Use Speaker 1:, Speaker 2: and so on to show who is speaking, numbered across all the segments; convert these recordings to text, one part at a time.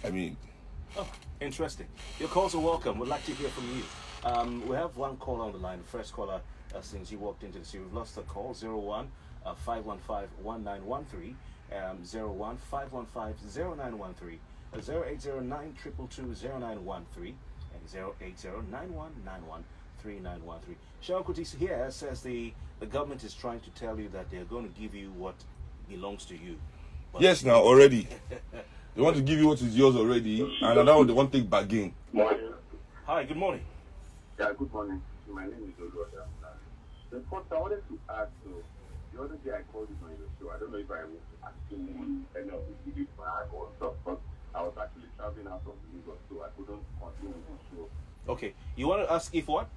Speaker 1: I mean...
Speaker 2: Oh, interesting. Your calls are welcome. We'd like to hear from you. We have one caller on the line. First caller, since you walked into the studio. We've lost the call. 01 515 1913, 01 515 0913, 0809 222 0913, and 08091913913. Seun Kuti here says the government is trying to tell you that they're going to give you what belongs to you. But
Speaker 1: yes, now already. They want to give you what is yours already, and now they want to take bargain.
Speaker 3: Morning.
Speaker 2: Hi, good morning.
Speaker 3: Yeah, good morning. My name is Oluwada. The first I wanted to ask, the other day I called you on your show. I don't know if I was asking any of the video flag or stuff, but I was actually traveling out of Lagos, so I couldn't continue the show.
Speaker 2: Okay, you want to ask if what?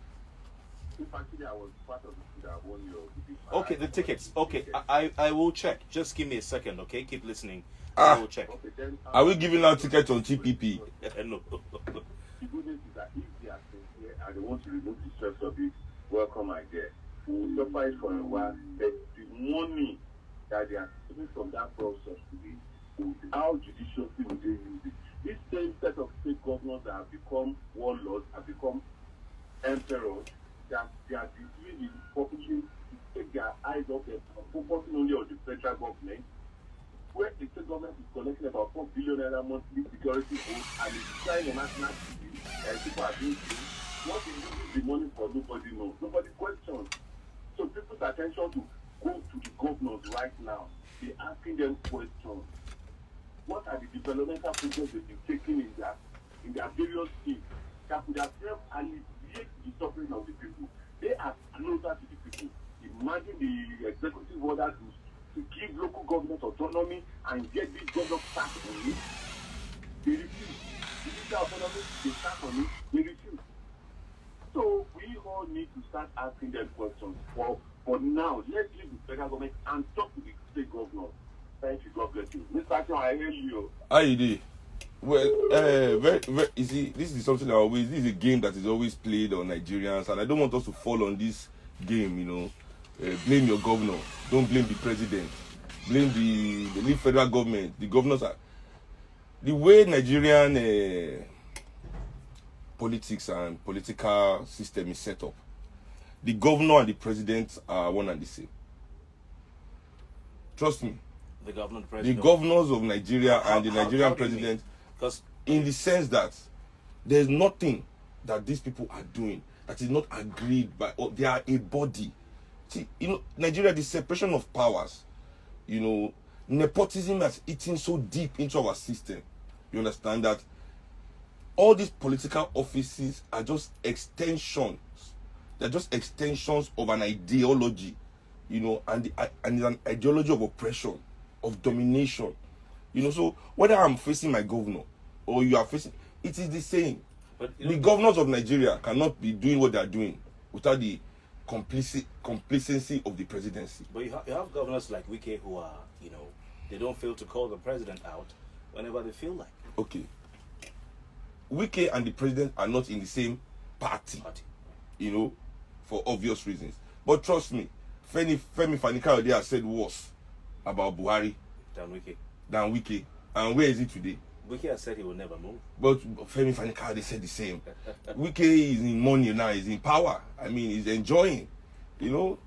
Speaker 3: If actually I was part of the show that won your video flag.
Speaker 2: Okay, the tickets. Okay, I will check. Just give me a second, okay? Keep listening. I will check.
Speaker 3: Okay, then,
Speaker 1: Are we giving out tickets on TPP?
Speaker 2: No.
Speaker 3: The good news is that if they are sincere and they want to remove the stress of it, welcome, I guess. We'll suffer it for a while. But the money that they are taking from that process today, how judiciously will they use it? This same set of state governors that have become warlords, have become emperors, that they are deceiving the population to take their eyes off them, focusing only on the federal government, where the state government is collecting about 4 billion monthly security votes and is trying a national TV and people are being killed. What is using the money for, nobody knows. Nobody questions. So people's attention to go to the governors right now. They're asking them questions. What are the developmental projects they've been taking in their various schemes that could have helped alleviate the suffering of the people? They are closer to the people. Imagine the executive order to give local government autonomy and get this government start on it. They refuse. The digital autonomy, they start on it, they refuse. So we all need to start asking them questions. For now, let's leave the federal government and talk to the state governor. Thank you, God bless you. Mr. Akin, I hear you.
Speaker 1: How you do? Well, you see, this is something this is a game that is always played on Nigerians, and I don't want us to fall on this game, you know. Blame your governor. Don't blame the president. Blame the federal government. The governors are... The way Nigerian politics and political system is set up, the governor and the president are one and the same. Trust me.
Speaker 2: The governor, the
Speaker 1: The
Speaker 2: president.
Speaker 1: governors of Nigeria and the Nigerian president,
Speaker 2: because
Speaker 1: in the sense that there's nothing that these people are doing that is not agreed by, or they are a body. See, you know, Nigeria, the separation of powers, you know, nepotism has eaten so deep into our system. You understand that all these political offices are just extensions. They're just extensions of an ideology, you know, and it's an ideology of oppression, of domination. You know, so whether I'm facing my governor or you are facing, it is the same. But the governors of Nigeria cannot be doing what they are doing without the complacency of the presidency.
Speaker 2: But you have governors like Wike who are, you know, they don't fail to call the president out whenever they feel like.
Speaker 1: Okay. Wike and the president are not in the same party. You know, for obvious reasons. But trust me, Femi Fani-Kayode has said worse about Buhari than Wike. And where is he today?
Speaker 2: Wike has said he will never move.
Speaker 1: But Femi Fani-Kayode said the same. Wike is in money now, he's in power. I mean, he's enjoying, you know.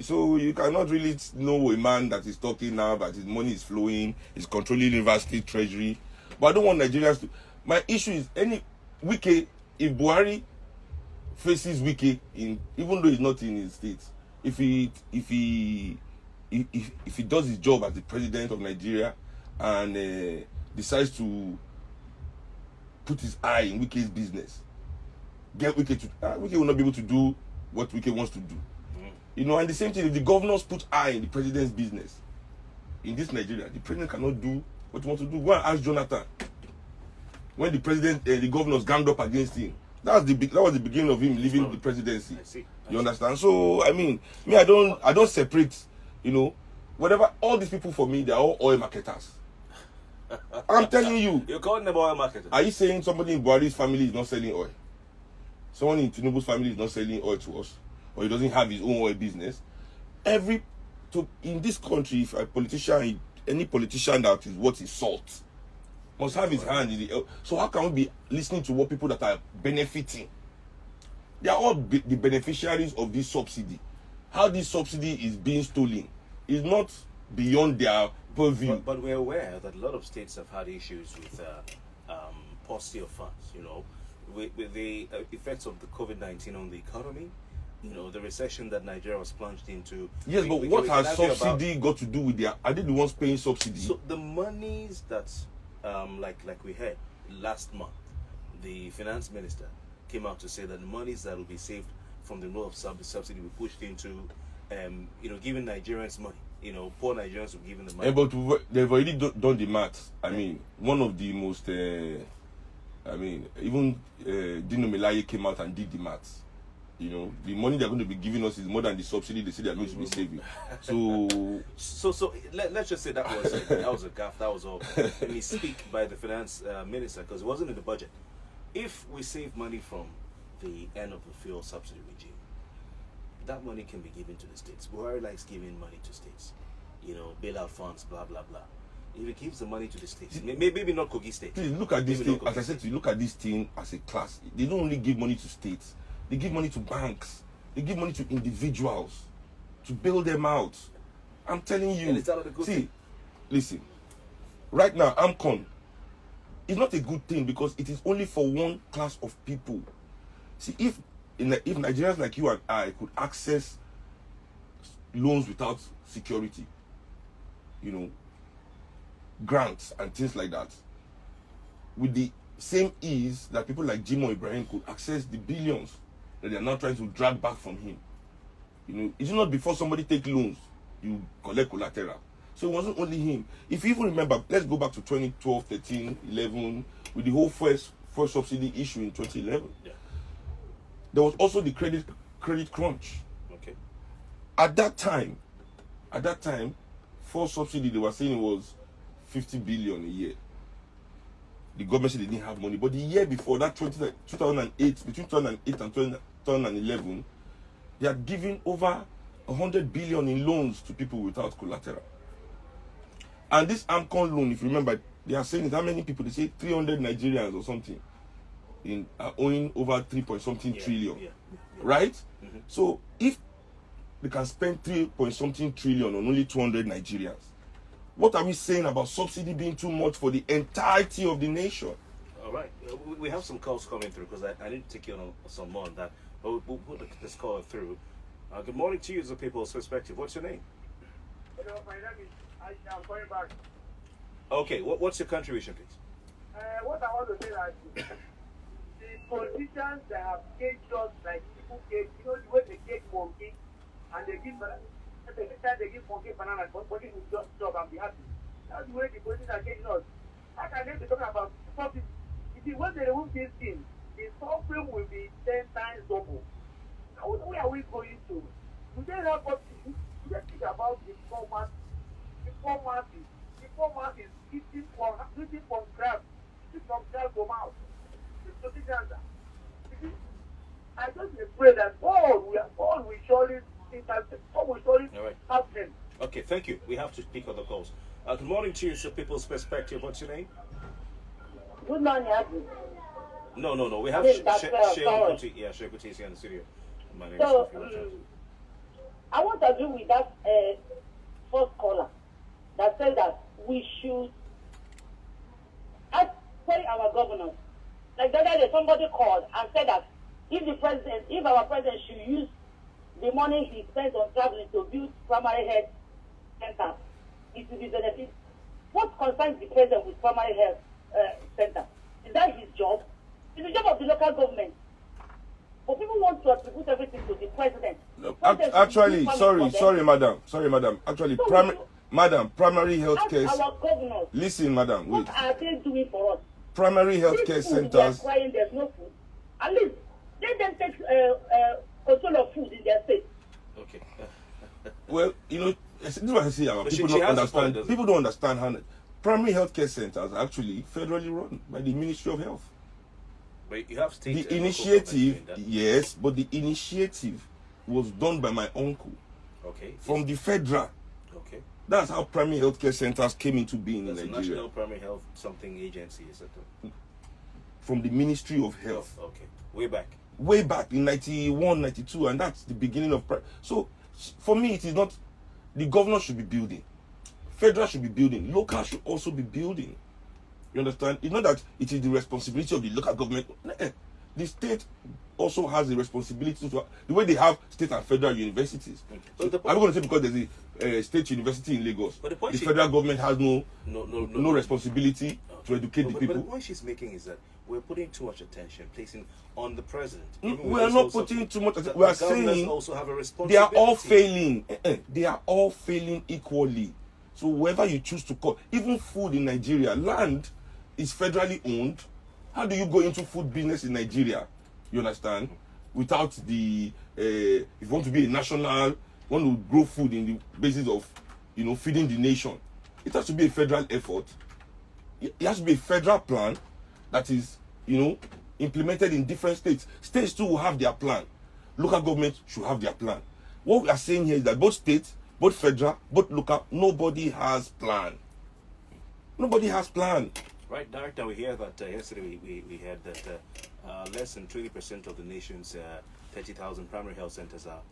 Speaker 1: So you cannot really know a man that is talking now, but his money is flowing, he's controlling university treasury. But I don't want Nigerians to... My issue is, Wike, if Buhari faces Wike, even though he's not in his state, if he does his job as the president of Nigeria and decides to put his eye in Wike's business, get Wike to... Wike will not be able to do what Wike wants to do. You know, and the same thing, if the governors put eye in the president's business, in this Nigeria, the president cannot do what he wants to do. Go and ask Jonathan. When the president, the governors ganged up against him, that was the beginning of him leaving the presidency. You understand? So, I mean, me, I don't separate, you know, whatever, all these people for me, they're all oil marketers. I'm telling you.
Speaker 2: You're calling them oil marketers.
Speaker 1: Are you saying somebody in Buhari's family is not selling oil? Someone in Tinubu's family is not selling oil to us? Or he doesn't have his own oil business? In this country, if a politician, any politician that is worth his salt, must have his hand in the. So how can we be listening to what people that are benefiting? They are all the beneficiaries of this subsidy. How this subsidy is being stolen is not beyond their purview.
Speaker 2: But we're aware that a lot of states have had issues with paucity of funds, you know, with the effects of the COVID-19 on the economy, you know, the recession that Nigeria was plunged into.
Speaker 1: Yes, but what has subsidy got to do with their... Are they the ones paying subsidy?
Speaker 2: So the monies that, like we heard last month, the finance minister came out to say that the monies that will be saved from the removal of the subsidy will be pushed into, you know, giving Nigerians money. You know, poor Nigerians will be given the money.
Speaker 1: But they've already done the maths. I mean, one of the most... I mean, even Dino Melaye came out and did the maths. You know, the money they're going to be giving us is more than the subsidy they say they're going to be saving.
Speaker 2: So let's just say that was a gaffe. That was all a misspeak by the finance minister, because it wasn't in the budget. If we save money from the end of the fuel subsidy regime, that money can be given to the states. Buhari likes giving money to states. You know, bailout funds, blah blah blah. If it gives the money to the states, maybe not Kogi State.
Speaker 1: Please look at this thing. As I said to you, look at this thing as a class. They don't only give money to states. They give money to banks. They give money to individuals to bail them out. I'm telling you.
Speaker 2: And it's not a good thing.
Speaker 1: Listen. Right now, AMCON is not a good thing because it is only for one class of people. See, if Nigerians like you and I could access loans without security, you know, grants and things like that, with the same ease that people like Jimo Ibrahim could access the billions that they are now trying to drag back from him. You know, it's not before somebody take loans, you collect collateral. So it wasn't only him. If you even remember, let's go back to 2012, 13, 11, with the whole first subsidy issue in 2011.
Speaker 2: Yeah.
Speaker 1: There was also the credit crunch.
Speaker 2: Okay.
Speaker 1: At that time, for subsidy, they were saying it was 50 billion a year. The government said they didn't have money. But the year before, that 2008, between 2008 and 2011, they had given over 100 billion in loans to people without collateral. And this AMCON loan, if you remember, they are saying how many people? They say 300 Nigerians or something are owing over 3-point-something trillion. Right? Mm-hmm. So if they can spend 3-point-something trillion on only 200 Nigerians, what are we saying about subsidy being too much for the entirety of the nation?
Speaker 2: All right. We have some calls coming through because I need to take you on some more on that. But we'll put this caller through. Good morning to you, the People's Perspective. What's your name?
Speaker 4: Hello, my name is Aisha. I'm calling back.
Speaker 2: Okay. What's your contribution, please?
Speaker 4: What I want to say is the politicians that have caged us like people cage, you know, the way they cage monkey and they give every time they give monkey banana, but monkey will just stop and be happy. That's the way the politicians are caging us. How can they be talking about something? You see, when they remove this thing, the suffering will be 10 times double. Now, where are we going to? Do they have what to do? Do they think about the poor masses? The poor masses eating from crab, from out. The politicians are. I just pray that God will surely help them.
Speaker 2: Okay, thank you. We have to pick other calls. Good morning to you, People's Perspective. What's your name?
Speaker 4: Good morning, Abby.
Speaker 2: No. We have Seun Kuti. Yeah, Seun Kuti is here in the studio. My name is Kofi.
Speaker 4: I want to agree with that first caller that said that we should tell our governors. Like the other day, somebody called and said that if our president should use the money he spends on traveling to build primary health center, it will be benefit. What concerns the president with primary health center? Is that his job? It's the job of the local government. But people want to attribute everything to the president.
Speaker 1: No, actually, sorry, madam. Actually, primary health care.
Speaker 4: Our governors.
Speaker 1: Listen, madam. Wait.
Speaker 4: What are they doing for us?
Speaker 1: Primary health care centers.
Speaker 4: They are crying there's no food. At least let them take control of food in their state.
Speaker 2: Okay.
Speaker 1: Well, you know, this is what I say. People don't understand. People don't understand how primary health care centers are actually federally run by the Ministry of Health.
Speaker 2: But you have state.
Speaker 1: The initiative, yes, but the initiative was done by my uncle.
Speaker 2: Okay.
Speaker 1: From the federal.
Speaker 2: Okay.
Speaker 1: That's how primary healthcare centers came into being in
Speaker 2: That's
Speaker 1: Nigeria.
Speaker 2: National Primary Health something agency, is it?
Speaker 1: From the Ministry of Health.
Speaker 2: Okay. Way back.
Speaker 1: Way back in 91, 92, and that's the beginning of... So, for me, it is not... The governor should be building. Federal should be building. Local should also be building. You understand? It's not that it is the responsibility of the local government. The state also has the responsibility to... The way they have state and federal universities. So, I'm going to say because there's a state university in Lagos,
Speaker 2: but the
Speaker 1: federal government has no responsibility to educate the people.
Speaker 2: But the point she's making is that we're putting too much attention, placing on the president.
Speaker 1: We are not putting too much attention. We are saying
Speaker 2: also have a responsibility.
Speaker 1: they are all failing. They are all failing equally. So whoever you choose to call, even food in Nigeria, land is federally owned. How do you go into food business in Nigeria? You understand? Without the, if you want to be a national, want to grow food in the basis of, feeding the nation, it has to be a federal effort. It has to be a federal plan that is, implemented in different states. States too will have their plan. Local governments should have their plan. What we are saying here is that both states, both federal, both local, nobody has plan. Nobody has plan.
Speaker 2: Right, Director, we hear that yesterday we heard that less than 20% of the nation's 30,000 primary health centers are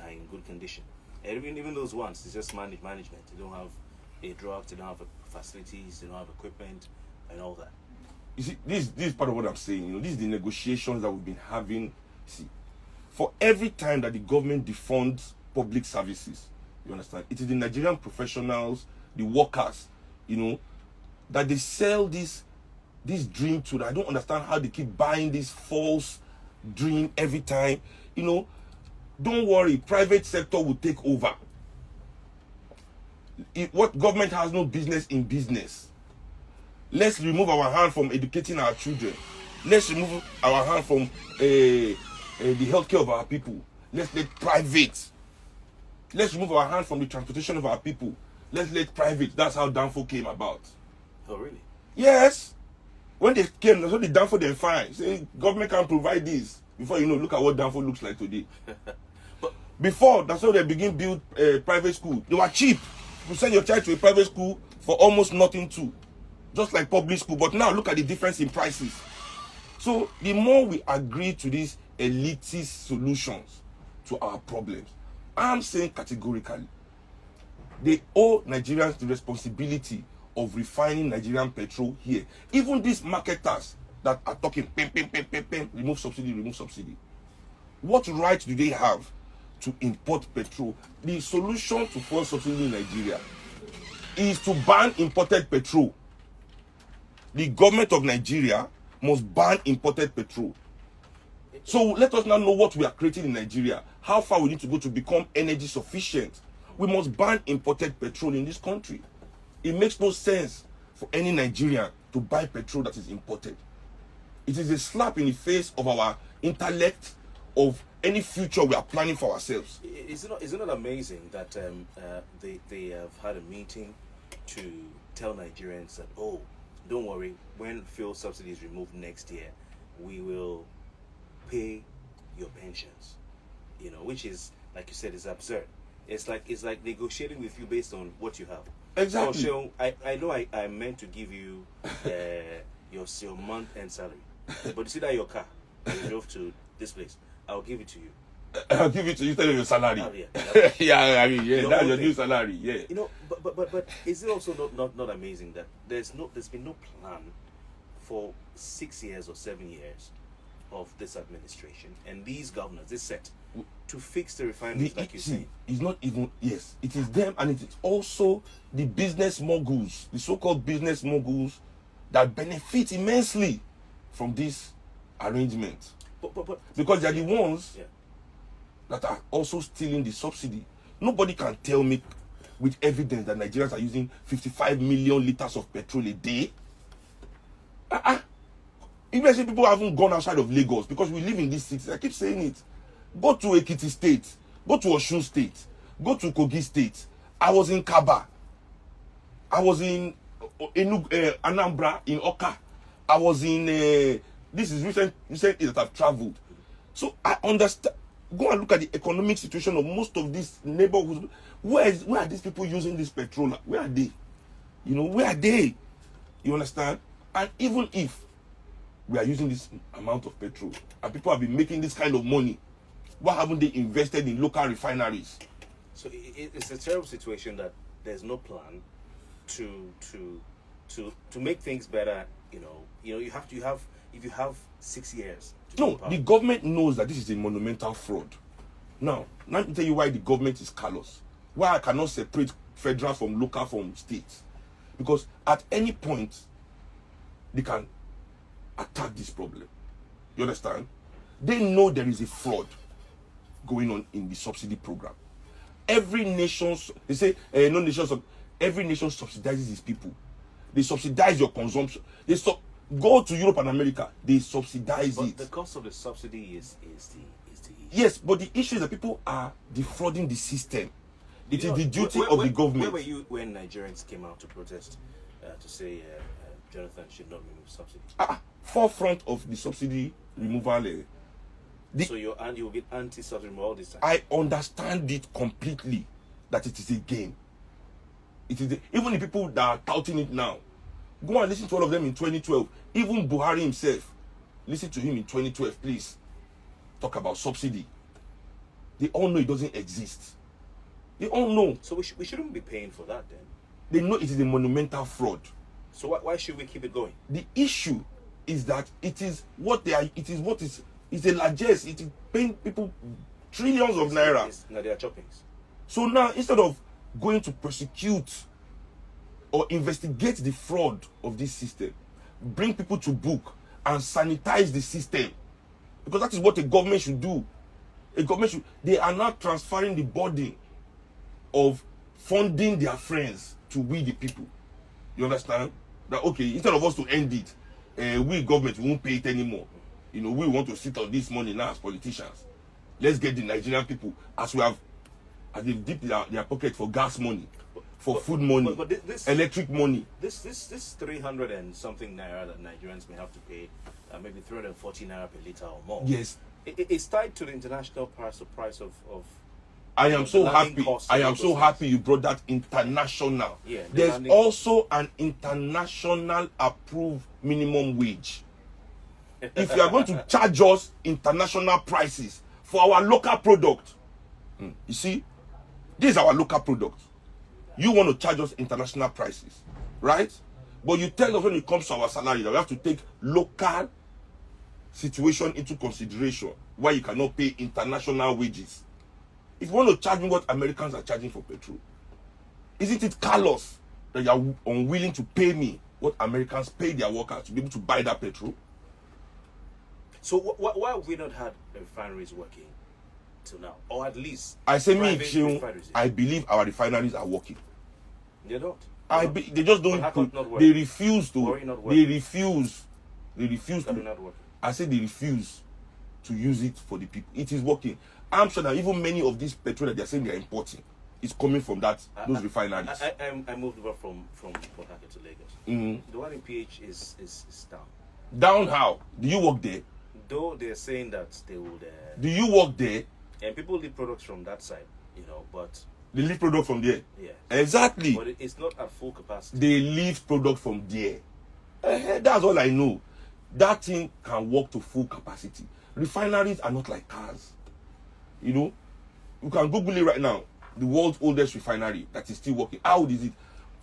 Speaker 2: in good condition. And even those ones, it's just management. They don't have a drug, they don't have facilities, they don't have equipment, and all that.
Speaker 1: You see, this is part of what I'm saying. This is the negotiations that we've been having. See, for every time that the government defunds public services, you understand, it is the Nigerian professionals, the workers, that they sell this dream to. I don't understand how they keep buying this false dream every time. Don't worry, private sector will take over. What government has no business in business. Let's remove our hand from educating our children. Let's remove our hand from the healthcare of our people. Let's let private. Let's remove our hand from the transportation of our people. Let's let private. That's how Danfo came about.
Speaker 2: Oh, really?
Speaker 1: Yes. When they came, that's what the Danfo then find. Say, government can provide this. Before look at what Danfo looks like today. But before, that's how they begin build private school. They were cheap. You send your child to a private school for almost nothing too. Just like public school. But now look at the difference in prices. So the more we agree to these elitist solutions to our problems, I'm saying categorically, they owe Nigerians the responsibility of refining Nigerian petrol here. Even these marketers that are talking, remove subsidy. What right do they have to import petrol? The solution to fuel subsidy in Nigeria is to ban imported petrol. The government of Nigeria must ban imported petrol. So let us now know what we are creating in Nigeria, how far we need to go to become energy sufficient. We must ban imported petrol in this country. It makes no sense for any Nigerian to buy petrol that is imported. It is a slap in the face of our intellect, of any future we are planning for ourselves.
Speaker 2: Isn't it amazing that they have had a meeting to tell Nigerians that, oh, don't worry, when fuel subsidy is removed next year, we will pay your pensions. Which is, like you said, is absurd. It's like negotiating with you based on what you have.
Speaker 1: Exactly.
Speaker 2: So I know I meant to give you your month-end salary, but you see that your car, you drove to this place, I'll give it to you.
Speaker 1: I'll give it to you, tell you your salary.
Speaker 2: Oh, yeah.
Speaker 1: That's your new salary. Yeah.
Speaker 2: But is it also not amazing that there's been no plan for 6 years or 7 years of this administration and these governors, this set, to fix the refineries, like you say?
Speaker 1: It's not even, yes, it is them, and it is also the business moguls, the so-called business moguls that benefit immensely from this arrangement. Because they are the ones that are also stealing the subsidy. Nobody can tell me with evidence that Nigerians are using 55 million liters of petrol a day. Even if people haven't gone outside of Lagos, because we live in these cities, I keep saying it. Go to Ekiti State, go to Osun State, go to Kogi State. I was in Kaba. I was in Anambra, in Oka. I was in, this is recent that I've traveled. So I understand. Go and look at the economic situation of most of these neighborhoods. Where are these people using this petrol? Where are they? You know, where are they? You understand? And even if we are using this amount of petrol and people have been making this kind of money, why haven't they invested in local refineries?
Speaker 2: So it's a terrible situation that there's no plan to make things better. You have if you have 6 years.
Speaker 1: No, the government knows that this is a monumental fraud. Now let me tell you why the government is callous. Why I cannot separate federal from local from states. Because at any point, they can attack this problem. You understand? They know there is a fraud going on in the subsidy program. Every nation, they say, every nation subsidizes its people. They subsidize your consumption. Go to Europe and America, they subsidize it.
Speaker 2: The cost of the subsidy is the issue.
Speaker 1: Yes, but the issue is that people are defrauding the system. It is the duty of the government.
Speaker 2: Where were you when Nigerians came out to protest to say Jonathan should not remove subsidy?
Speaker 1: Forefront of the subsidy removal.
Speaker 2: So you'll be anti-subsidy removal all this time?
Speaker 1: I understand it completely that it is a game. Even the people that are touting it now, go and listen to all of them in 2012. Even Buhari himself, listen to him in 2012, please. Talk about subsidy. They all know it doesn't exist. They all know.
Speaker 2: So we shouldn't be paying for that then?
Speaker 1: They know it is a monumental fraud.
Speaker 2: So why should we keep it going?
Speaker 1: The issue is that it's a largesse. It is paying people trillions of naira.
Speaker 2: Now they are choppings.
Speaker 1: So now, instead of going to prosecute or investigate the fraud of this system, bring people to book and sanitize the system, because that is what a government should do. They are now transferring the burden of funding their friends to we the people. You understand? That okay, instead of us to end it, we government won't pay it anymore. You know, we want to sit on this money now as politicians. Let's get the Nigerian people, as they've dipped their pocket for gas money, for food money, electric money.
Speaker 2: This 300 and something naira that Nigerians may have to pay, maybe 340 naira per litre or more.
Speaker 1: Yes.
Speaker 2: It's tied to the international price of
Speaker 1: I am so happy. I am so happy you brought that international.
Speaker 2: Yeah,
Speaker 1: there's also an international approved minimum wage. If you are going to charge us international prices for our local product, you see, this is our local product. You want to charge us international prices, right? But you tell us when it comes to our salary that we have to take local situation into consideration, why you cannot pay international wages. If you want to charge me what Americans are charging for petrol, isn't it callous that you are unwilling to pay me what Americans pay their workers to be able to buy that petrol?
Speaker 2: So why have we not had refineries working till now? Or at least
Speaker 1: I say me, I believe our refineries are working.
Speaker 2: They don't.
Speaker 1: They just don't. They refuse to. They refuse to. I say they refuse to use it for the people. It is working. I'm sure that even many of these petrol that they're saying they're importing is coming from those refineries.
Speaker 2: I moved over from Port Harcourt to Lagos. The one in PH is down.
Speaker 1: Down how? Do you work there?
Speaker 2: Though they're saying that they would.
Speaker 1: Do you work there?
Speaker 2: And people leave products from that side, but.
Speaker 1: They leave product from there?
Speaker 2: Yeah.
Speaker 1: Exactly.
Speaker 2: But it's not at full capacity.
Speaker 1: They leave product from there. That's all I know. That thing can work to full capacity. Refineries are not like cars. You can Google it right now. The world's oldest refinery that is still working. How old is it?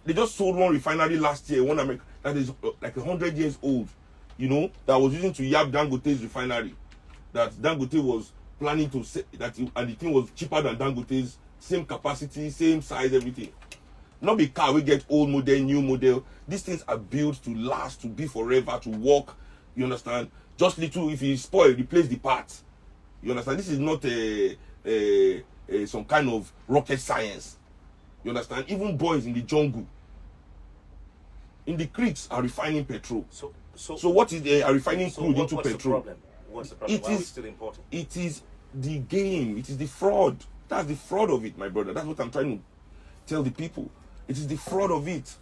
Speaker 1: They just sold one refinery last year, one American, that is like 100 years old. That was using to yab Dangote's refinery. That Dangote was planning to say that, and the thing was cheaper than Dangote's, same capacity, same size, everything. Not be car we get old model, new model. These things are built to last, to be forever, to work. You understand? Just little, if you spoil, replace the parts. You understand? This is not some kind of rocket science. You understand? Even boys in the jungle, in the creeks, are refining petrol. So what is are refining crude into petrol?
Speaker 2: What's the problem? Why is it still important?
Speaker 1: It is the game. It is the fraud. That's the fraud of it, my brother. That's what I'm trying to tell the people. It is the fraud of it.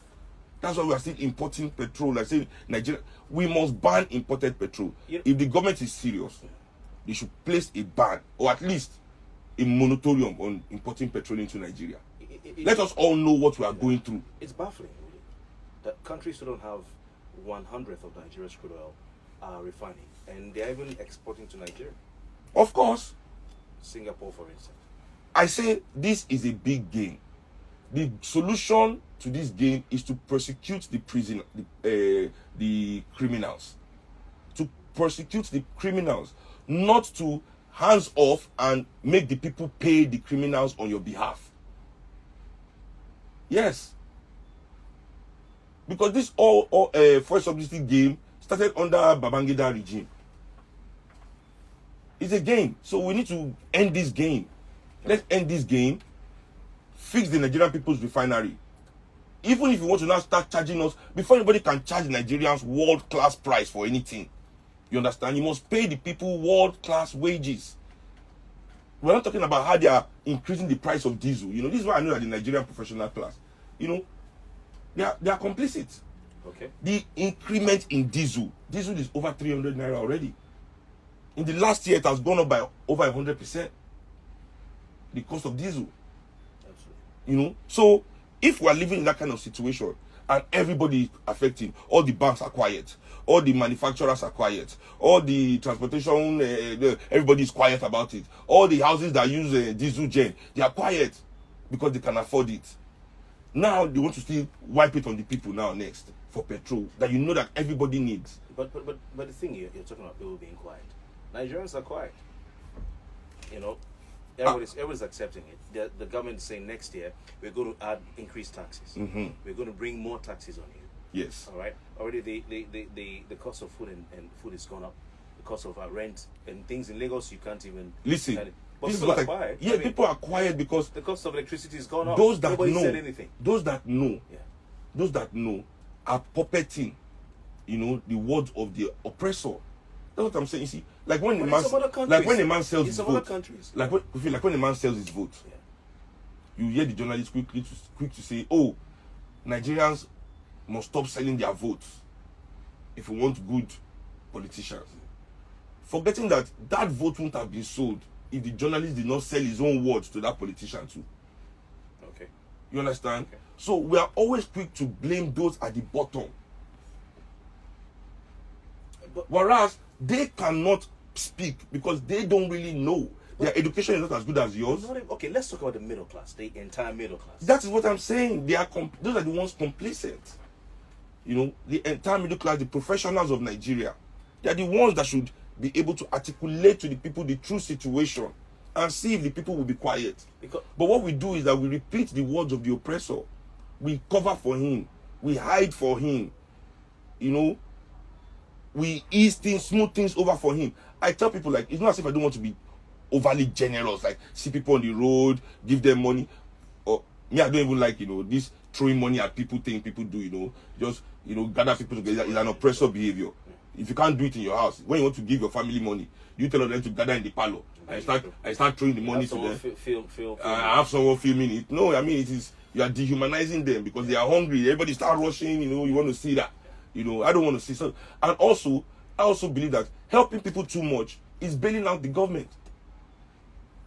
Speaker 1: That's why we are still importing petrol. Like say Nigeria, we must ban imported petrol. If the government is serious, they should place a ban or at least a moratorium on importing petrol into Nigeria. Let us all know what we are going through.
Speaker 2: It's baffling, really, that countries who don't have 1/100th of Nigeria's crude oil are refining, and they're even exporting to Nigeria.
Speaker 1: Of course.
Speaker 2: Singapore, for instance.
Speaker 1: I say this is a big game. The solution to this game is to prosecute the criminals. To prosecute the criminals, not to hands off and make the people pay the criminals on your behalf. Yes. Because this fuel subsidy game started under Babangida regime. It's a game. So we need to end this game. Let's end this game. Fix the Nigerian people's refinery. Even if you want to now start charging us, before anybody can charge Nigerians world-class price for anything, you understand? You must pay the people world-class wages. We're not talking about how they are increasing the price of diesel. You know, this is why I know that the Nigerian professional class, you know, they are complicit.
Speaker 2: Okay.
Speaker 1: The increment in diesel is over 300 naira already. In the last year, it has gone up by over 100%. The cost of diesel. Absolutely. You know, so if we are living in that kind of situation and everybody is affected, all the banks are quiet, all the manufacturers are quiet, all the transportation, everybody is quiet about it. All the houses that use diesel gen, they are quiet because they can afford it. Now they want to still wipe it on the people now next for petrol that you know that everybody needs.
Speaker 2: But the thing you're talking about people being quiet. Nigerians are quiet. You know, everybody's accepting it. The government is saying next year we're going to add increased taxes.
Speaker 1: Mm-hmm.
Speaker 2: We're going to bring more taxes on you.
Speaker 1: Yes.
Speaker 2: All right. Already the cost of food and food is gone up. The cost of rent and things in Lagos you can't even
Speaker 1: listen.
Speaker 2: But
Speaker 1: this
Speaker 2: people
Speaker 1: is
Speaker 2: are
Speaker 1: what
Speaker 2: quiet.
Speaker 1: Yeah, I mean, people are quiet because
Speaker 2: the cost of electricity has gone up.
Speaker 1: Those that
Speaker 2: Nobody
Speaker 1: know,
Speaker 2: said anything.
Speaker 1: those that know,
Speaker 2: Yeah.
Speaker 1: those that know are puppeting, you know, the words of the oppressor. That's what I'm saying. You see, like when a man, sells his vote, like when a man sells his vote,
Speaker 2: Yeah.
Speaker 1: you hear the journalist quick to say, "Oh, Nigerians must stop selling their votes if we want good politicians," forgetting that vote wouldn't have been sold if the journalist did not sell his own words to that politician too.
Speaker 2: Okay.
Speaker 1: You understand?
Speaker 2: Okay.
Speaker 1: So we are always quick to blame those at the bottom. Whereas they cannot speak because they don't really know. Their education is not as good as yours.
Speaker 2: Okay, let's talk about the middle class, the entire middle class.
Speaker 1: That is what I'm saying. They are those are the ones complacent. You know, the entire middle class, the professionals of Nigeria, they are the ones that should be able to articulate to the people the true situation and see if the people will be quiet. But what we do is that we repeat the words of the oppressor. We cover for him. We hide for him. You know, we ease things, smooth things over for him. I tell people, like, it's not as if I don't want to be overly generous, like see people on the road, give them money. Or me, I don't even like, you know, this throwing money at people thing people do, you know, just, you know, gather people together is an oppressive behavior. If you can't do it in your house, when you want to give your family money, you tell them to gather in the parlor. I start throwing the money to them. I have someone filming it. No, I mean, it is, you are dehumanizing them because they are hungry. Everybody start rushing, you know, you want to see that. You know, I don't want to see so. And also, I also believe that helping people too much is bailing out the government.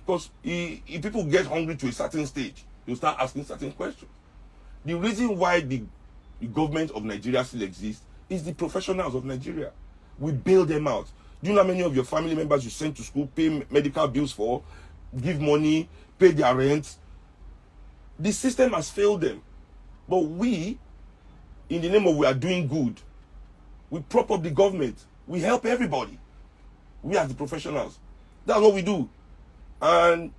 Speaker 1: Because if people get hungry to a certain stage, they'll start asking certain questions. The reason why the government of Nigeria still exists is the professionals of Nigeria. We bail them out. Do you know how many of your family members you send to school, pay medical bills for, give money, pay their rent? The system has failed them. But we, in the name of we are doing good, we prop up the government. We help everybody. We as the professionals. That's what we do. And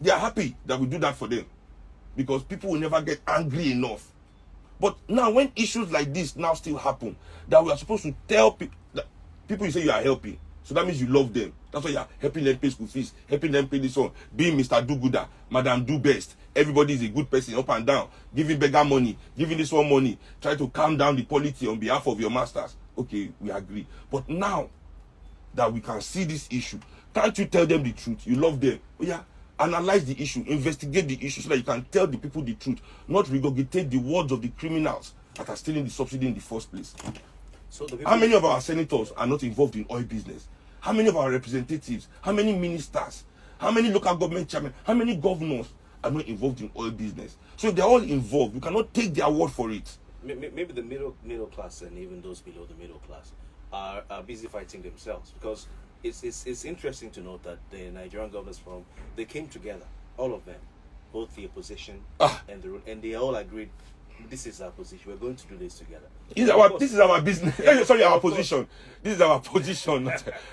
Speaker 1: they are happy that we do that for them. Because people will never get angry enough. But now when issues like this now still happen, that we are supposed to tell people, people you say you are helping. So that means you love them. That's why you are helping them pay school fees, helping them pay this one, being Mr. Do-Gooder, Madam Do-Best. Everybody is a good person, up and down, giving beggar money, giving this one money, try to calm down the polity on behalf of your masters. Okay, we agree. But now that we can see this issue, can't you tell them the truth? You love them. Oh yeah, analyze the issue, investigate the issue so that you can tell the people the truth, not regurgitate the words of the criminals that are stealing the subsidy in the first place. So how many of our senators are not involved in oil business? How many of our representatives? How many ministers? How many local government chairmen? How many governors are not involved in oil business. So if they're all involved, we cannot take their word for it.
Speaker 2: Maybe the middle class and even those below the middle class are busy fighting themselves, because it's interesting to note that the Nigerian Governors Forum, they came together, all of them, both the opposition and they all agreed, this is our position. We're going to do this together.
Speaker 1: This is our business. Sorry, our position. This is our position.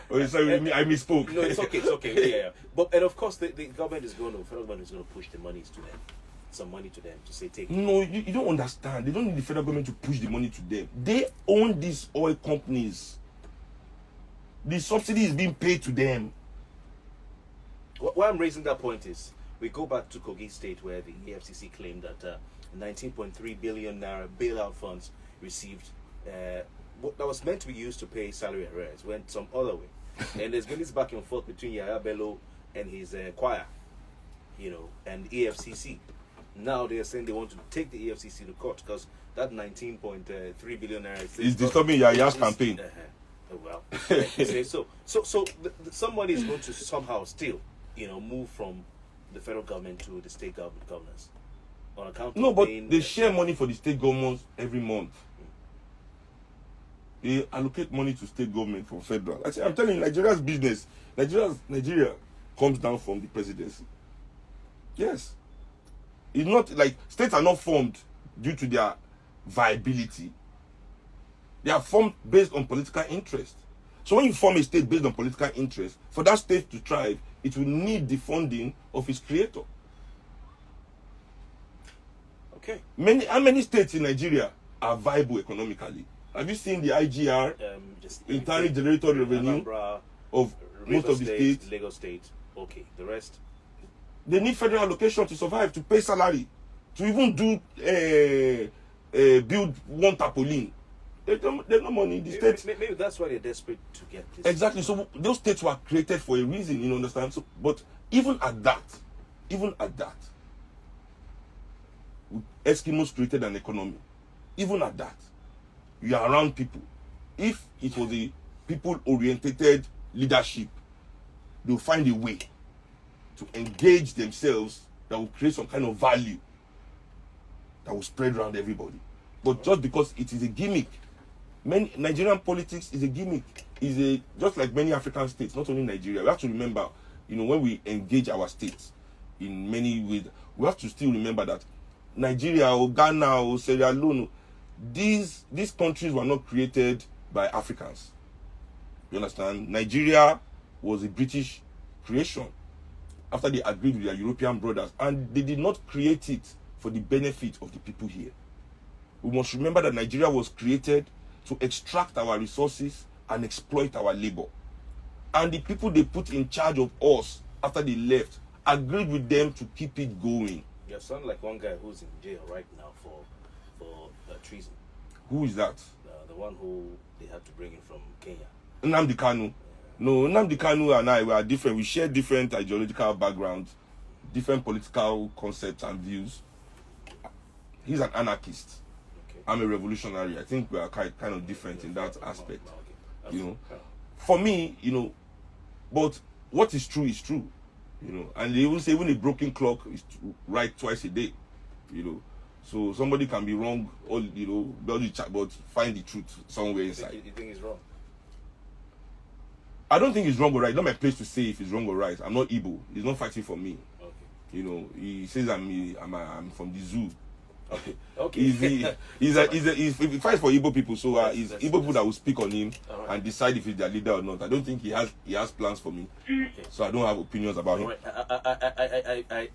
Speaker 1: Sorry, I misspoke.
Speaker 2: No, it's okay. Yeah. But and of course, the government is going to, federal government is going to push the monies to them, some money to them to say take.
Speaker 1: No, you don't understand. They don't need the federal government to push the money to them. They own these oil companies. The subsidy is being paid to them.
Speaker 2: Why I'm raising that point is, we go back to Kogi State, where the EFCC claimed that 19.3 billion naira bailout funds received that was meant to be used to pay salary arrears went some other way. And there's been this back and forth between Yaya Bello and his choir, and EFCC. Now they're saying they want to take the EFCC to court because that 19.3 billion naira
Speaker 1: is disturbing Yaya's campaign.
Speaker 2: Well, so somebody is going to somehow still, move from the federal government to the state governors on account of
Speaker 1: but they share money for the state governments every month. They allocate money to state government from federal. I'm telling you, Nigeria's business, Nigeria comes down from the presidency. Yes. It's not like states are not formed due to their viability. They are formed based on political interest. So when you form a state based on political interest, for that state to thrive, it will need the funding of its creator.
Speaker 2: Okay.
Speaker 1: How many states in Nigeria are viable economically? Have you seen the IGR, internal generated revenue
Speaker 2: Anambra,
Speaker 1: of most of the states?
Speaker 2: Lagos State. Okay. The rest?
Speaker 1: They need federal allocation to survive, to pay salary, to even do build one tarpaulin. There's no money in the states.
Speaker 2: Maybe that's why they're desperate to get this.
Speaker 1: Exactly. So those states were created for a reason, you understand? So, but even at that, Eskimos created an economy. Even at that, you are around people. If it was a people-oriented leadership, they'll find a way to engage themselves that will create some kind of value that will spread around everybody. But just because it is a gimmick, Nigerian politics is a gimmick. Just like many African states, not only Nigeria. We have to remember, when we engage our states in many ways, we have to still remember that Nigeria or Ghana or Sierra Leone, these countries were not created by Africans. You understand? Nigeria was a British creation after they agreed with their European brothers, and they did not create it for the benefit of the people here. We must remember that Nigeria was created to extract our resources and exploit our labor. And the people they put in charge of us after they left agreed with them to keep it going.
Speaker 2: You sound like one guy who's in jail right now for treason.
Speaker 1: Who is that?
Speaker 2: The one who they had to bring in from Kenya.
Speaker 1: Nnamdi Kanu. No, Nnamdi Kanu and I, we are different. We share different ideological backgrounds, different political concepts and views. He's an anarchist. Okay. I'm a revolutionary. I think we are kind of different in that aspect. Okay. For me, but what is true is true. And they even say when a broken clock is right twice a day. So somebody can be wrong, or but find the truth somewhere inside.
Speaker 2: You think he's wrong?
Speaker 1: I don't think he's wrong or right. It's not my place to say if he's wrong or right. I'm not Igbo. He's not fighting for me.
Speaker 2: Okay.
Speaker 1: He says I'm from the zoo.
Speaker 2: Okay. Okay.
Speaker 1: He fights for Igbo people, so it's Igbo people that will speak on him and decide if he's their leader or not. I don't think he has plans for me, so I don't have opinions about him.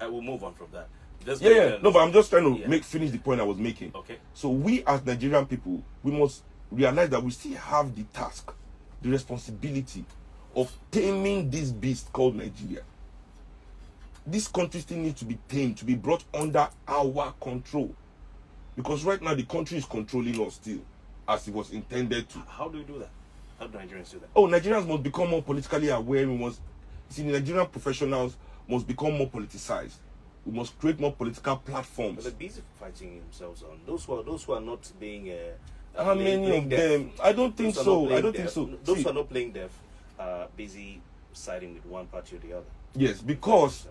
Speaker 2: I will move on from that.
Speaker 1: No, but I'm just trying to finish the point I was making.
Speaker 2: Okay.
Speaker 1: So we as Nigerian people, we must realize that we still have the task, the responsibility of taming this beast called Nigeria. This country still needs to be tamed, to be brought under our control. Because right now the country is controlling us still, as it was intended to.
Speaker 2: How do we do that? How do Nigerians do that?
Speaker 1: Oh, Nigerians must become more politically aware. The Nigerian professionals must become more politicized. We must create more political platforms.
Speaker 2: But they're busy fighting themselves on those who are not being.
Speaker 1: How many of them? I don't think so.
Speaker 2: Those who are not playing deaf are busy siding with one party or the other.
Speaker 1: Yes, because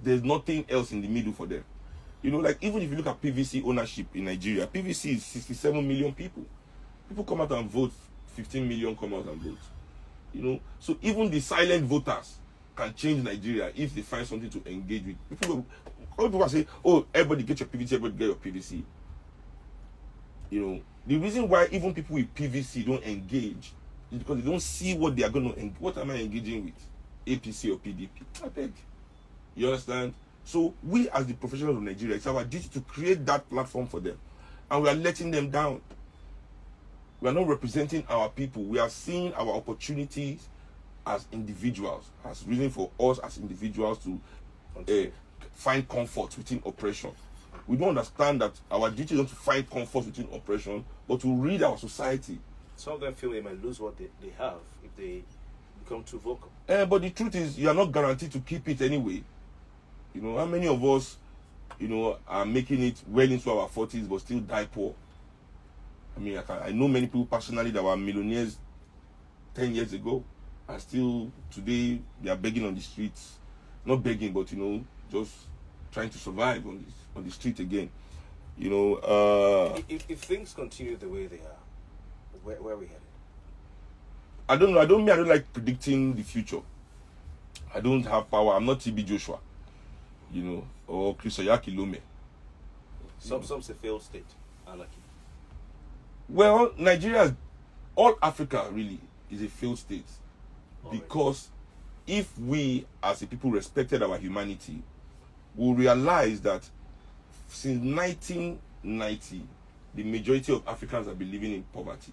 Speaker 1: there's nothing else in the middle for them. You know, like even if you look at PVC ownership in Nigeria, PVC is 67 million people. People come out and vote, 15 million come out and vote. You know, so even the silent voters can change Nigeria if they find something to engage with. People say, oh, everybody get your PVC, everybody get your PVC. You know, the reason why even people with PVC don't engage is because they don't see what they are going to, what am I engaging with? APC or PDP? I beg. You understand? So we as the professionals of Nigeria, it's our duty to create that platform for them. And we are letting them down. We are not representing our people. We are seeing our opportunities as individuals, as reason for us as individuals to find comfort within oppression. We don't understand that our duty is not to find comfort within oppression, but to read our society.
Speaker 2: Some of them feel they might lose what they have if they become too vocal.
Speaker 1: But the truth is, you are not guaranteed to keep it anyway. You know, how many of us, you know, are making it well into our 40s but still die poor? I mean, I know many people personally that were millionaires 10 years ago, and still today they are begging on the streets. Not begging, but, you know, just trying to survive on the street again. You know,
Speaker 2: if things continue the way they are, where are we headed?
Speaker 1: I don't know. I don't like predicting the future. I don't have power. I'm not TB Joshua, you know, or Chris Oyaki Lome.
Speaker 2: Some say failed state. I like it.
Speaker 1: Well, Nigeria, all Africa really is a failed state. Because if we as a people respected our humanity, we'll realize that since 1990, the majority of Africans have been living in poverty.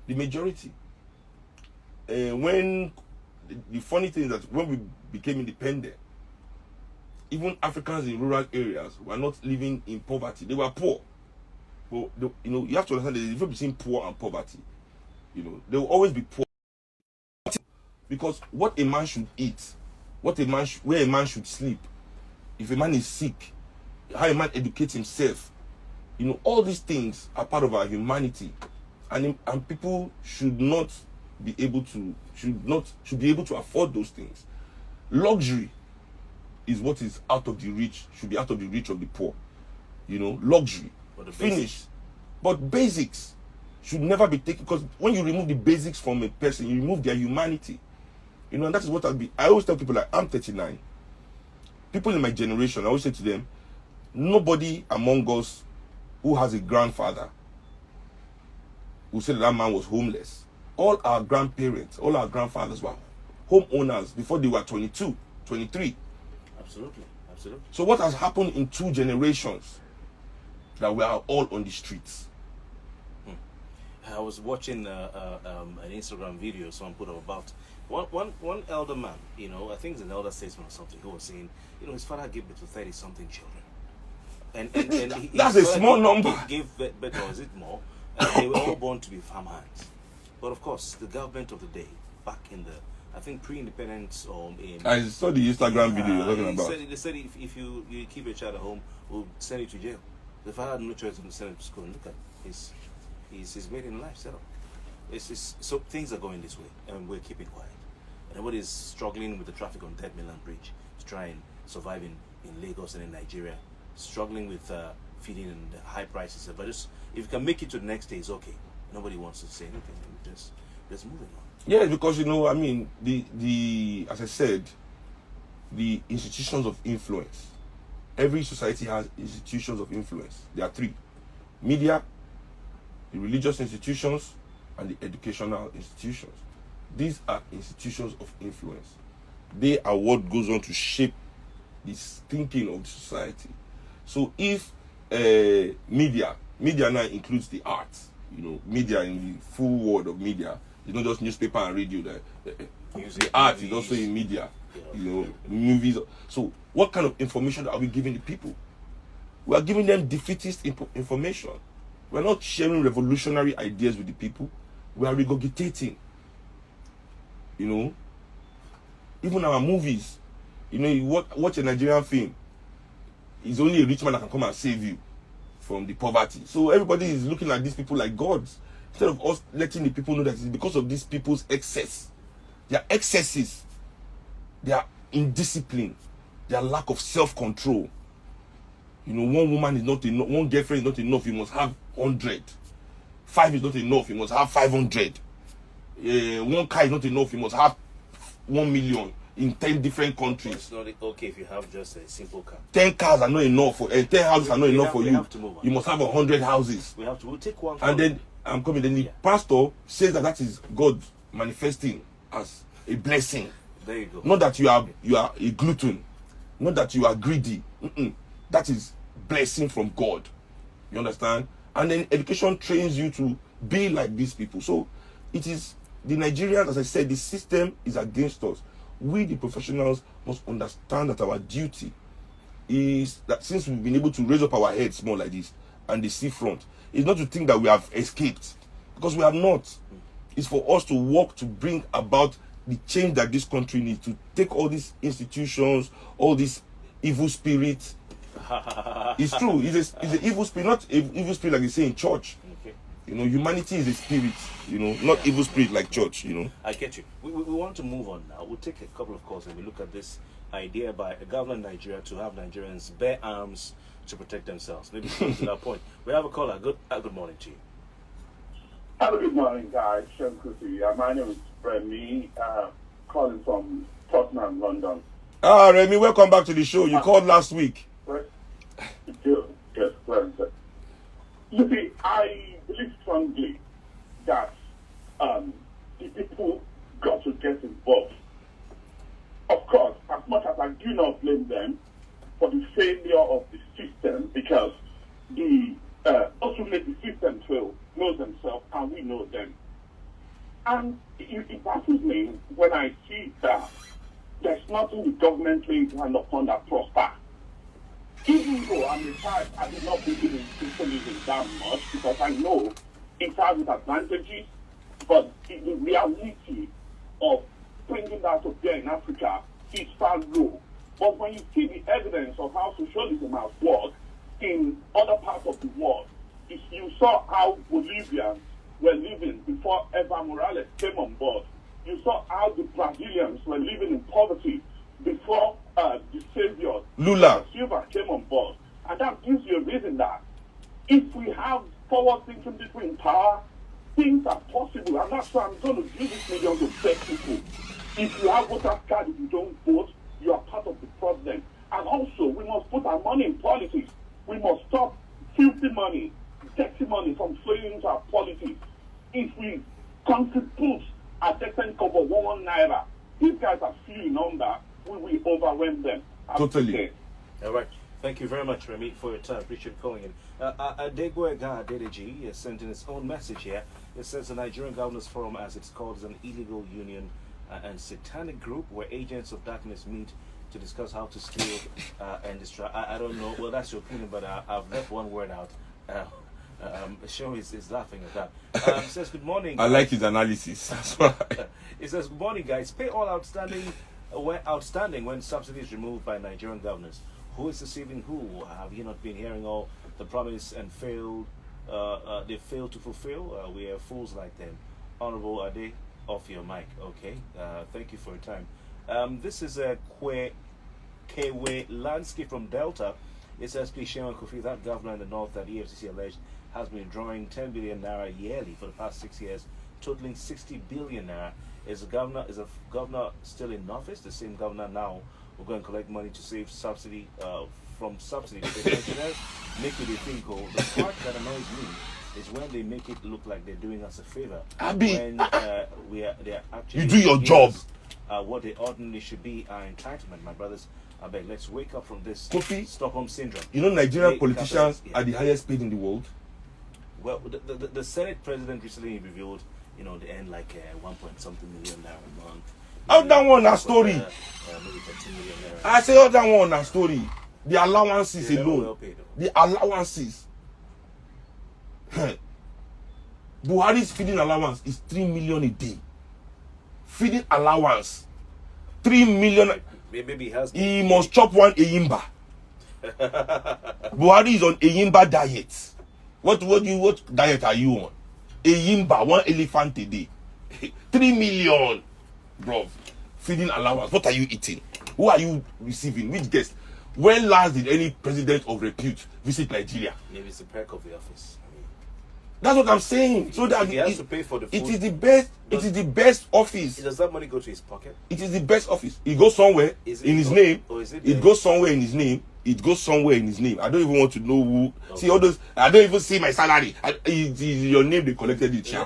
Speaker 1: The majority. When the funny thing is that when we became independent, even Africans in rural areas were not living in poverty. They were poor. But you know, you have to understand the difference between poor and poverty. You know, they will always be poor. Because what a man should eat, where a man should sleep, if a man is sick, how a man educates himself, you know, all these things are part of our humanity, and people should not be able to should be able to afford those things. Luxury is what is out of the reach, should be out of the reach of the poor. You know, luxury, finish. But basics should never be taken, because when you remove the basics from a person, you remove their humanity. You know, and that is what I always tell people, like, I'm 39. People in my generation, I always say to them, nobody among us who has a grandfather who said that man was homeless. All our grandparents, all our grandfathers were homeowners before they were 22, 23.
Speaker 2: Absolutely, absolutely.
Speaker 1: So what has happened in 2 generations that we are all on the streets?
Speaker 2: I was watching an Instagram video someone put up about one elder man, you know, I think it's an elder statesman or something, who was saying, you know, his father gave birth to 30-something children. And
Speaker 1: that's a small number.
Speaker 2: Gave birth, or is it more? They were all born to be farmhands. But of course, the government of the day, back in the, I think pre-independence or in... I
Speaker 1: saw the Instagram video you're talking about.
Speaker 2: They said if you keep your child at home, we'll send you to jail. The father had no choice than to send him to school. And look at his made in life setup. So things are going this way, and we're keeping quiet. Everybody's struggling with the traffic on Dead Milan Bridge to try and survive in Lagos and in Nigeria, struggling with feeding and the high prices. But if you can make it to the next day, it's okay. Nobody wants to say anything. Just moving on.
Speaker 1: Yeah, because, you know, I mean, the as I said, the institutions of influence. Every society has institutions of influence. There are 3: media, the religious institutions, and the educational institutions. These are institutions of influence. They are what goes on to shape this thinking of the society. So if media now includes the arts, you know, media in the full word of media, it's not just newspaper and radio. The art is also in media, you know, movies. So what kind of information are we giving the people? We are giving them defeatist information. We're not sharing revolutionary ideas with the people. We are regurgitating. You know, even our movies, you know, you watch a Nigerian film, it's only a rich man that can come and save you from the poverty. So everybody is looking at these people like gods, instead of us letting the people know that it's because of these people's excess, their excesses, their indiscipline, their lack of self-control. You know, one woman is not enough, one girlfriend is not enough, you must have 100. 5 is not enough, you must have 500. One car is not enough, you must have 1 million in 10 different countries.
Speaker 2: It's not okay if you have just a simple car.
Speaker 1: 10 cars are not enough for 10 houses are not enough for you. You must have 100 houses.
Speaker 2: We'll take one.
Speaker 1: And then I'm coming. Then the pastor says that is God manifesting as a blessing.
Speaker 2: There you go.
Speaker 1: Not that you are a glutton, not that you are greedy. That is blessing from God. You understand? And then education trains you to be like these people. So it is the Nigerians, as I said, the system is against us. We, the professionals, must understand that our duty is that since we've been able to raise up our heads more like this and the sea front, it's not to think that we have escaped, because we have not. It's for us to work to bring about the change that this country needs, to take all these institutions, all these evil spirits. It's true. It's an evil spirit, not an evil spirit like they say in church.
Speaker 2: Okay.
Speaker 1: You know, humanity is a spirit, you know, not evil spirit like church, you know.
Speaker 2: I get you. We want to move on now. We'll take a couple of calls and we look at this idea by a government in Nigeria to have Nigerians bear arms to protect themselves. Maybe to that point. We have a caller. Good morning to you.
Speaker 3: Hello, good morning, guys. Seun Kuti. My name is Remy, calling from Tottenham, London.
Speaker 1: Ah, Remy, welcome back to the show. You called last week.
Speaker 3: Yes, sir. You see, I believe strongly that the people got to get involved. Of course, as much as I do not blame them for the failure of the system, because the ultimately the system knows themselves and we know them. And it baffles me when I see that there's nothing the government lays hand upon that prosper. Even though I'm retired, I do not believe in socialism that much, because I know it has its advantages, but the reality of bringing that to bear in Africa is far low. But when you see the evidence of how socialism has worked in other parts of the world, you saw how Bolivians were living before Evo Morales came on board. You saw how the Brazilians were living in poverty before the savior
Speaker 1: Lula
Speaker 3: Silva came on board. And that gives you a reason that if we have forward-thinking people in power, things are possible. And that's why I'm going to use this medium to beg people. If you have voter card, if you don't vote, you are part of the problem. And also, we must put our money in politics. We must stop filthy money, dirty money from flowing into our politics. If we contribute a decent cover 1 naira, these guys are feeling under, we will overwhelm them.
Speaker 1: Totally.
Speaker 2: All right. Thank you very much, Remy, for your time. Appreciate calling in. Adegwega Adedeji has sent in his own message here. It says the Nigerian Governors Forum, as it's called, is an illegal union and satanic group where agents of darkness meet to discuss how to steal and destroy. I don't know. Well, that's your opinion, but I've left one word out. Sean is laughing at that. Says, good morning.
Speaker 1: I like his analysis. That's right.
Speaker 2: It says, good morning, guys. Pay all outstanding when subsidy is removed by Nigerian governors. Who is deceiving who? Have you not been hearing all the promise and failed? They failed to fulfill. We are fools like them. Honorable Ade, off your mic. Okay. Thank you for your time. This is a Kewe Landscape from Delta. It says, please share on Kofi, that governor in the north that EFCC alleged has been drawing 10 billion naira yearly for the past 6 years, totaling 60 billion naira. Is a governor still in office? The same governor now will go and collect money to save subsidy from subsidy. The pensioners make it a thing called. The part that annoys me is when they make it look like they're doing us a favor. When they're actually
Speaker 1: you do your job.
Speaker 2: What they ordinarily should be our entitlement, my brothers. I beg, let's wake up from this
Speaker 1: Kofi,
Speaker 2: Stockholm syndrome.
Speaker 1: You know, Nigerian politicians are the highest paid in the world.
Speaker 2: Well, the Senate president recently revealed, they earn like 1.something million naira a month.
Speaker 1: How that one a story?
Speaker 2: Maybe 13 million naira.
Speaker 1: I say all that one a story. The allowances
Speaker 2: They're
Speaker 1: alone.
Speaker 2: well paid,
Speaker 1: The allowances. Buhari's feeding allowance is 3 million a day. Feeding allowance 3 million.
Speaker 2: Maybe
Speaker 1: he must chop one Eyimba. Buhari is on Eyimba diet. What diet are you on? Eyimba, 1 elephant a day. 3 million, bro. feeding allowance. What are you eating? Who are you receiving? Which guest? When last did any president of repute visit Nigeria?
Speaker 2: Maybe it's the perk of the office.
Speaker 1: That's what I'm saying. So that
Speaker 2: he has to pay for the food.
Speaker 1: it is the best. It is the best office.
Speaker 2: Does that money go to his pocket?
Speaker 1: It is the best office. It goes somewhere in his name.
Speaker 2: Or is
Speaker 1: it goes somewhere in his name. It goes somewhere in his name. I don't even want to know who. Okay. See all those. I don't even see my salary. It is your name. They collected it. Yeah.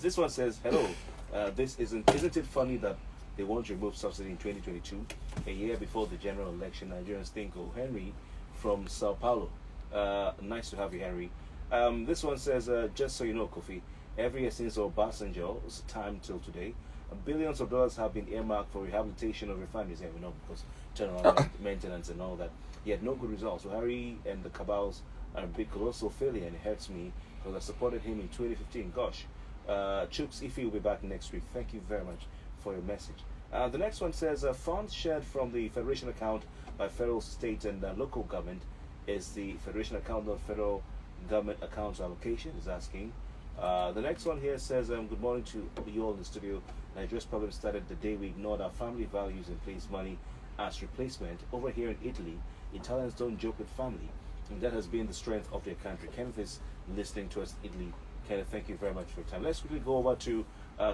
Speaker 2: This one says, hello. Isn't it funny that they want to remove subsidy in 2022, a year before the general election? Nigerians think, oh, Henry from Sao Paulo. Nice to have you, Henry. This one says, just so you know, Kofi, every year since Obasanjo's time till today, billions of dollars have been earmarked for rehabilitation of refineries. Yeah, we know, because turnaround maintenance and all that. Yet no good results. So Harry and the cabals are a big colossal failure, and it hurts me because I supported him in 2015. Gosh. Chooks Ife will be back next week. Thank you very much for your message. The next one says, funds shared from the Federation account by federal, state, and local government. Is the Federation account not federal government accounts allocation? Is asking. The next one here says, good morning to you all in the studio. Nigeria's problem started the day we ignored our family values and placed money as replacement. Over here in Italy, Italians don't joke with family, and that has been the strength of their country. Kenneth is listening to us in Italy. Kenneth, thank you very much for your time. Let's quickly go over to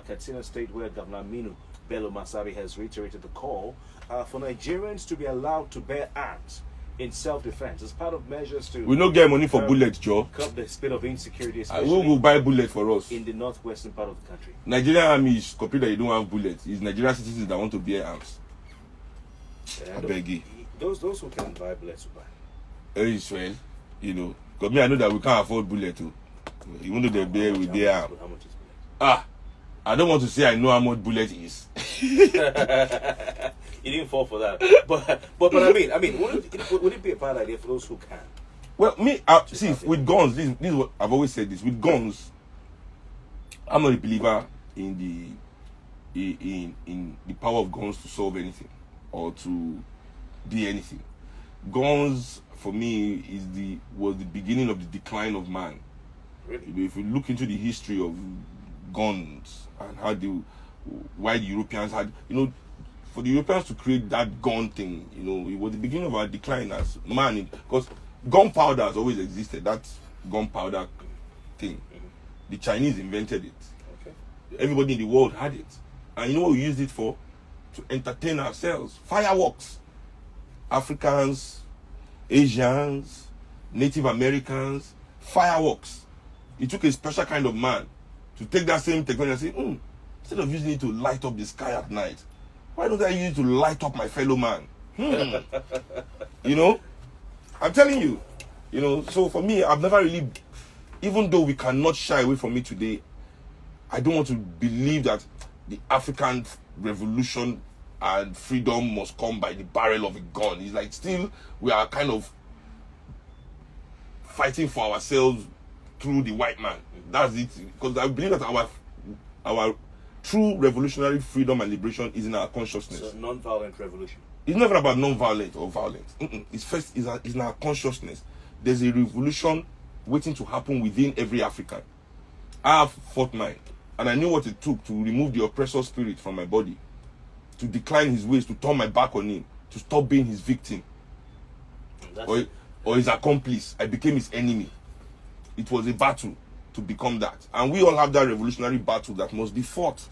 Speaker 2: Katsina State, where Governor Aminu Bello Masari has reiterated the call for Nigerians to be allowed to bear arms in self-defense as part of measures to...
Speaker 1: We don't get money for bullets, Joe.
Speaker 2: Curb the spate of insecurity,
Speaker 1: Who
Speaker 2: especially
Speaker 1: will buy bullets for us?
Speaker 2: in the northwestern part of the country.
Speaker 1: Nigerian army is complete that you don't have bullets. It's Nigerian citizens that want to bear arms. I beg you.
Speaker 2: Those who can buy bullets will buy.
Speaker 1: Israel, you know, because me, I know that we can't afford bullets too. Even though they bear with their arm.
Speaker 2: How much is bullet?
Speaker 1: I don't want to say I know how much bullet is.
Speaker 2: You didn't fall for that, but I mean, would it be a bad idea for those who can?
Speaker 1: Well, me, see, with guns, this is what I've always said. This with guns, I'm not a believer in the power of guns to solve anything or to be anything. Guns, for me, was the beginning of the decline of man.
Speaker 2: Really?
Speaker 1: You know, if you look into the history of guns and why the Europeans had, for the Europeans to create that gun thing, it was the beginning of our decline as man, because gunpowder has always existed. That gunpowder thing, the Chinese invented it.
Speaker 2: Okay.
Speaker 1: Everybody in the world had it, and you know what we used it for? To entertain ourselves. Fireworks. Africans, Asians, Native Americans, fireworks. It took a special kind of man to take that same technology and say, instead of using it to light up the sky at night, why don't I use it to light up my fellow man? I'm telling you, so for me, I've never really, even though we cannot shy away from it today, I don't want to believe that the African revolution and freedom must come by the barrel of a gun. It's like still we are kind of fighting for ourselves through the white man. That's it. Because I believe that our true revolutionary freedom and liberation is in our consciousness.
Speaker 2: So non-violent revolution.
Speaker 1: It's never about non-violent or violent. It's in our consciousness. There's a revolution waiting to happen within every African. I have fought mine, and I knew what it took to remove the oppressor spirit from my body, to decline his ways, to turn my back on him, to stop being his victim or his accomplice. I became his enemy. It was a battle to become that, and we all have that revolutionary battle that must be fought.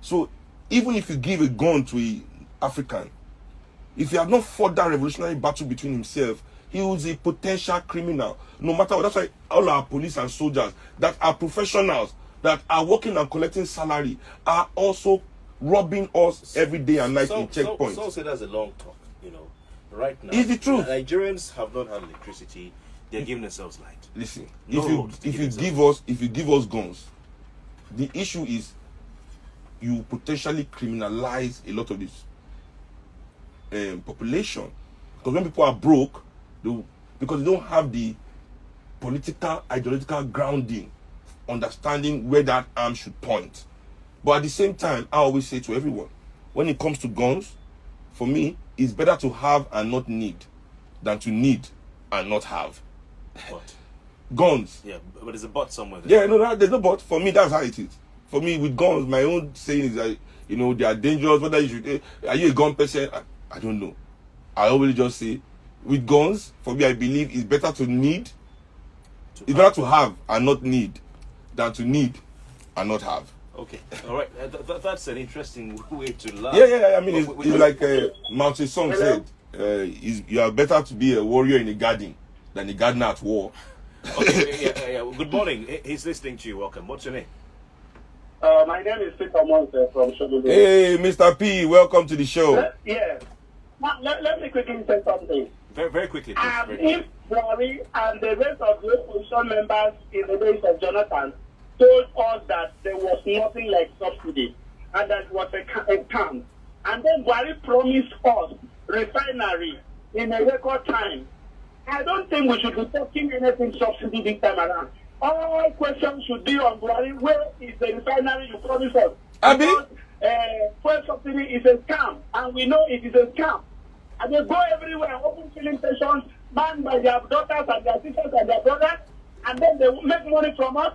Speaker 1: So even if you give a gun to an African, if he had not fought that revolutionary battle between himself, he was a potential criminal. No matter what. That's why all our police and soldiers that are professionals, that are working and collecting salary, are also robbing us every day and night in checkpoints.
Speaker 2: So say that's a long talk, Right now,
Speaker 1: it's the truth.
Speaker 2: Nigerians have not had electricity. They're giving themselves light.
Speaker 1: Listen, if you give us guns, the issue is you potentially criminalize a lot of this population. Because when people are broke, because they don't have the political, ideological grounding, understanding where that arm should point. But at the same time, I always say to everyone, when it comes to guns, for me, it's better to have and not need than to need and not have.
Speaker 2: What?
Speaker 1: Guns.
Speaker 2: Yeah, but there's a but somewhere there.
Speaker 1: Yeah, no, there's no but. For me, that's how it is. For me, with guns, my own saying is that You know, they are dangerous. Whether you should, are you a gun person? I don't know. I always just say, with guns, for me, I believe it's better to need, it's better to have and not need, than to need and not have.
Speaker 2: Okay, all right. That's an interesting way to learn.
Speaker 1: Yeah. I mean, it's like Mao Tse-tung said, you are better to be a warrior in a garden than a gardener at war.
Speaker 2: Okay, yeah. Good morning. He's listening to you. Welcome. What's your name?
Speaker 5: My name is Peter Monte from Shododo.
Speaker 1: Hey, Mr. P, welcome to the show.
Speaker 5: Yeah. Now, let me quickly say something.
Speaker 2: Very quickly, please.
Speaker 5: If Buhari and the rest of the opposition members in the days of Jonathan told us that there was nothing like subsidy and that it was a scam, and then Buhari promised us refinery in a record time, I don't think we should be talking anything subsidy this time around. All questions should be on Buhari. Where is the refinery you promised us?
Speaker 1: Abi?
Speaker 5: Because fuel subsidy is a scam, and we know it is a scam. And they go everywhere, open filling stations, manned by their daughters and their sisters and their brothers, and then they make money from us.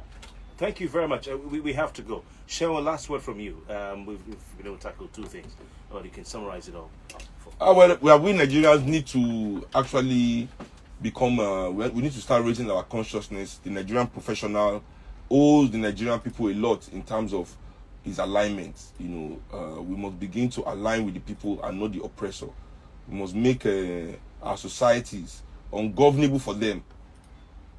Speaker 2: Thank you very much. We have to go. Cheryl, last word from you. We've been able to tackle two things, or you can summarize it all.
Speaker 1: Well, we Nigerians need to actually become, we need to start raising our consciousness. The Nigerian professional owes the Nigerian people a lot in terms of his alignment. You know, we must begin to align with the people and not the oppressor. We must make our societies ungovernable for them,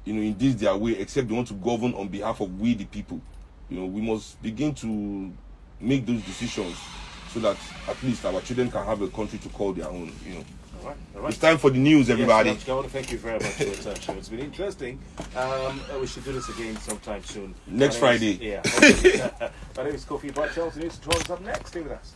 Speaker 1: you know, in this their way, except they want to govern on behalf of we the people. You know, we must begin to make those decisions so that at least our children can have a country to call their own, you know.
Speaker 2: All right.
Speaker 1: It's time for the news, everybody.
Speaker 2: Yes, I want to thank you very much for your time, show. It's been interesting. We should do this again sometime soon.
Speaker 1: Next Friday.
Speaker 2: My name is Kofi Bartels. The news 12 is up next. Stay with us.